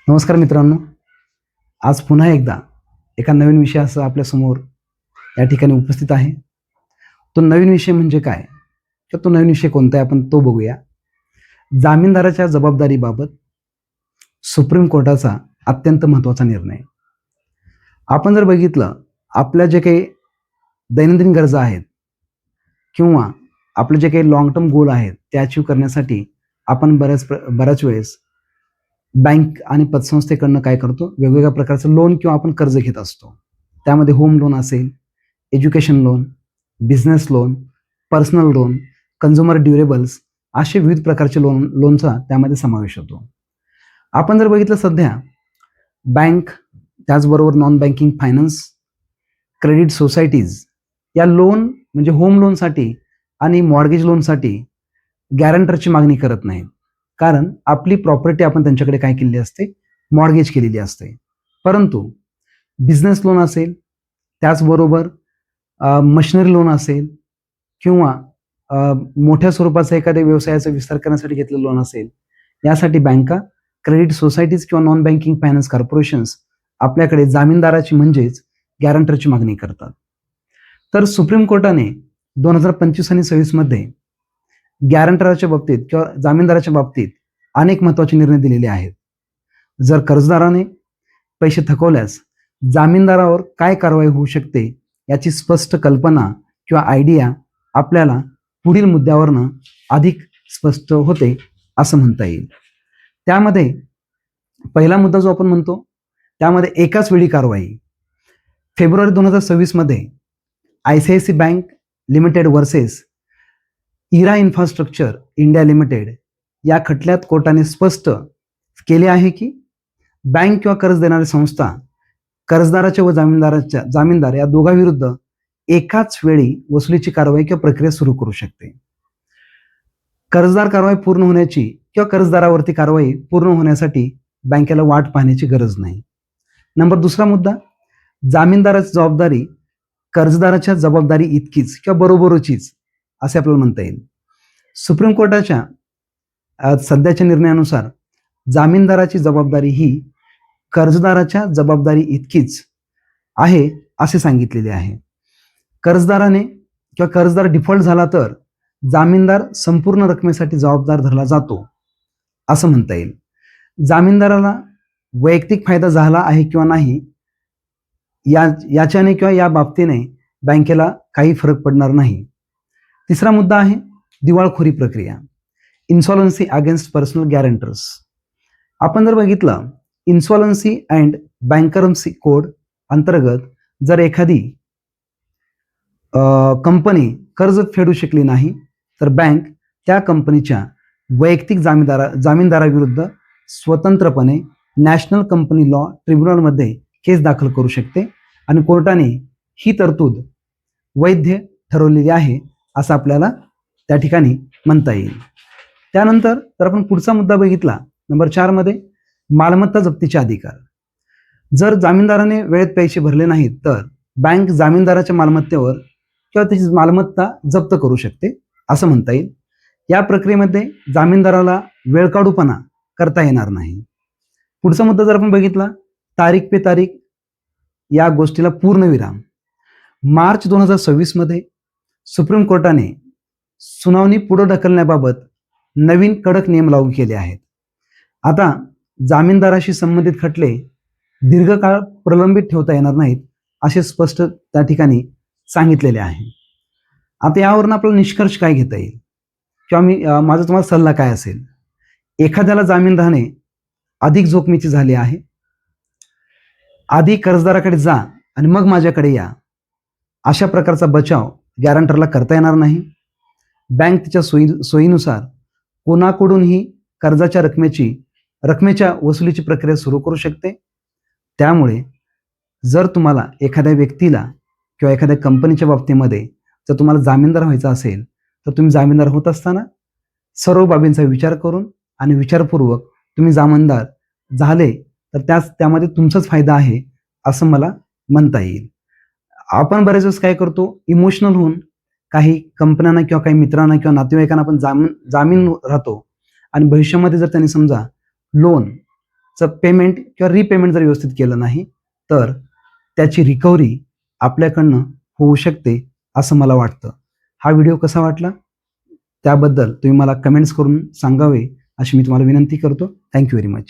नमस्कार मित्रांनो. आज पुन्हा एकदा एका नवीन विषयासह आपल्यासमोर या ठिकाणी उपस्थित आहे. तो नवीन विषय म्हणजे काय? किंवा तो नवीन विषय कोणता आहे आपण तो बघूया. जामीनदाराच्या जबाबदारीबाबत सुप्रीम कोर्टाचा अत्यंत महत्त्वाचा निर्णय. आपण जर बघितलं, आपल्या जे काही दैनंदिन गरजा आहेत किंवा आपले जे काही लाँग टर्म गोल आहेत ते अचीव्ह करण्यासाठी आपण बऱ्याच वेळेस बँक आणि पतसंस्थेकडनं काय करतो, वेगवेगळ्या प्रकारचं लोन किंवा आपण कर्ज घेत असतो. त्यामध्ये होम लोन असेल, education loan, business loan, personal loan, consumer durables असे विविध प्रकारचे लोनचा त्यामध्ये समावेश होतो. आपण जर बघितलं सध्या बँक, त्याचबरोबर non banking finance, credit societies या लोन म्हणजे होम लोनसाठी आणि मॉर्गेज लोनसाठी गॅरंटरची मागणी करत नाहीत. कारण आपली प्रॉपर्टी आपण त्यांच्याकडे काय केलेली असते, मॉर्गेज केलेली असते. परंतु बिझनेस लोन असेल, त्याचबरोबर मशिनरी लोन असेल किंवा मोठ्या स्वरूपाचा एखाद्या व्यवसायाचा विस्तार करण्यासाठी घेतलेलं लोन असेल, यासाठी बँका, क्रेडिट सोसायटीज किंवा नॉन बँकिंग फायनान्स कॉर्पोरेशन्स आपल्याकडे जामीनदाराची म्हणजेच गॅरंटरची मागणी करतात. तर सुप्रीम कोर्टाने 2025 आणि 26 मध्ये गॅरंटराच्या बाबतीत किंवा जामीनदाराच्या बाबतीत अनेक महत्त्वाचे निर्णय दिलेले आहेत. जर कर्जदाराने पैसे थकवल्यास जामीनदारावर काय कारवाई होऊ शकते याची स्पष्ट कल्पना किंवा आयडिया आपल्याला पुढील मुद्द्यावरनं अधिक स्पष्ट होते असं म्हणता येईल. त्यामध्ये पहिला मुद्दा जो आपण म्हणतो त्यामध्ये एकाच वेळी कारवाई. फेब्रुवारी 2026 मध्ये ICICI बँक लिमिटेड वर्सेस इरा इन्फ्रास्ट्रक्चर इंडिया लिमिटेड या खटल्यात कोर्टाने स्पष्ट केले आहे की बँक किंवा कर्ज देणारी संस्था कर्जदाराच्या व जामीनदार या दोघांविरुद्ध एकाच वेळी वसुलीची कारवाई किंवा प्रक्रिया सुरू करू शकते. कर्जदार कारवाई पूर्ण होण्याची किंवा कर्जदारावरती कारवाई पूर्ण होण्यासाठी बँकेला वाट पाहण्याची गरज नाही. दुसरा मुद्दा, जामीनदाराची जबाबदारी कर्जदाराच्या जबाबदारी इतकीच किंवा बरोबरीचीच असे आपल्याला म्हणता येईल. सुप्रीम कोर्टाच्या सध्याच्या निर्णयानुसार जामीनदाराची जबाबदारी ही कर्जदाराच्या जबाबदारी इतकीच आहे असे सांगितलेले आहे. कर्जदाराने किंवा कर्जदार डिफॉल्ट झाला तर जामीनदार संपूर्ण रकमेसाठी जबाबदार धरला जातो असं म्हणता येईल. जामीनदाराला वैयक्तिक फायदा झाला आहे किंवा नाही याच्याने किंवा या बाबतीने बँकेला काही फरक पडणार नाही. तिसरा मुद्दा आहे दिवाळखोरी प्रक्रिया, इन्सॉल्वन्सी अगेन्स्ट पर्सनल गॅरंटर्स. आपण जर बघितलं, इन्सॉल्वन्सी अँड बँकरप्सी कोड अंतर्गत जर एखादी कंपनी कर्ज फेडू शकली नाही तर बँक त्या कंपनीच्या वैयक्तिक जामीनदाराविरुद्ध स्वतंत्रपणे नॅशनल कंपनी लॉ ट्रिब्युनलमध्ये केस दाखल करू शकते आणि कोर्टाने ही तरतूद वैध ठरवलेली आहे असं आपल्याला त्या ठिकाणी म्हणता येईल. त्यानंतर जर आपण पुढचा मुद्दा बघितला, नंबर 4 मध्ये मालमत्ता जप्तीचे अधिकार. जर जामीनदाराने वेळेत पैसे भरले नाहीत तर बँक जामीनदाराच्या मालमत्तेवर किंवा त्याची मालमत्ता जप्त करू शकते असं म्हणता येईल. या प्रक्रियेमध्ये जामीनदाराला वेळकाढूपणा करता येणार नाही. पुढचा मुद्दा जर आपण बघितला, तारीख पे तारीख या गोष्टीला पूर्णविराम. मार्च 2026 मध्ये सुप्रीम कोर्टाने सुनावणी पुढे ढकलण्याबाबत नवीन कडक नियम लागू केले आहेत. आता जामीनदाराशी संबंधित खटले दीर्घकाळ प्रलंबित ठेवता येणार नाहीत असे स्पष्ट त्या ठिकाणी सांगितलेले आहे. आता यावरून आपल्याला निष्कर्ष काय घेता येईल किंवा माझा तुम्हाला सल्ला काय असेल? एखाद्याला जामीन राहणे अधिक जोखमीचे झाले आहे. आधी कर्जदाराकडे जा आणि मग माझ्याकडे या अशा प्रकारचा बचाव गॅरंटरला करता येणार नाही. बँक तिच्या सोयीनुसार कोणाकडूनही कर्जाच्या रकमेच्या वसुलीची प्रक्रिया सुरू करू शकते. त्यामुळे जर तुम्हाला एखाद्या व्यक्तीला किंवा एखाद्या कंपनीच्या बाबतीमध्ये जर तुम्हाला जामीनदार व्हायचा असेल तर तुम्ही जामीनदार होत असताना सर्व बाबींचा विचार करून आणि विचारपूर्वक तुम्ही जामीनदार झाले तर त्यामध्ये तुमचाच फायदा आहे असं मला म्हणता येईल. आपण बरेच वेळेस काय करतो, इमोशनल होऊन काही कंपन्यांना किंवा काही मित्रांना किंवा नातेवाईकांना आपण जामीन राहतो आणि भविष्यामध्ये जर त्यांनी समजा लोन पेमेंट किंवा रिपेमेंट जर व्यवस्थित केलं नाही तर त्याची रिकव्हरी आपल्याकडनं होऊ शकते असं मला वाटतं. हा व्हिडिओ कसा वाटला त्याबद्दल तुम्ही मला कमेंट्स करून सांगावे अशी मी तुम्हाला विनंती करतो. Thank you very much.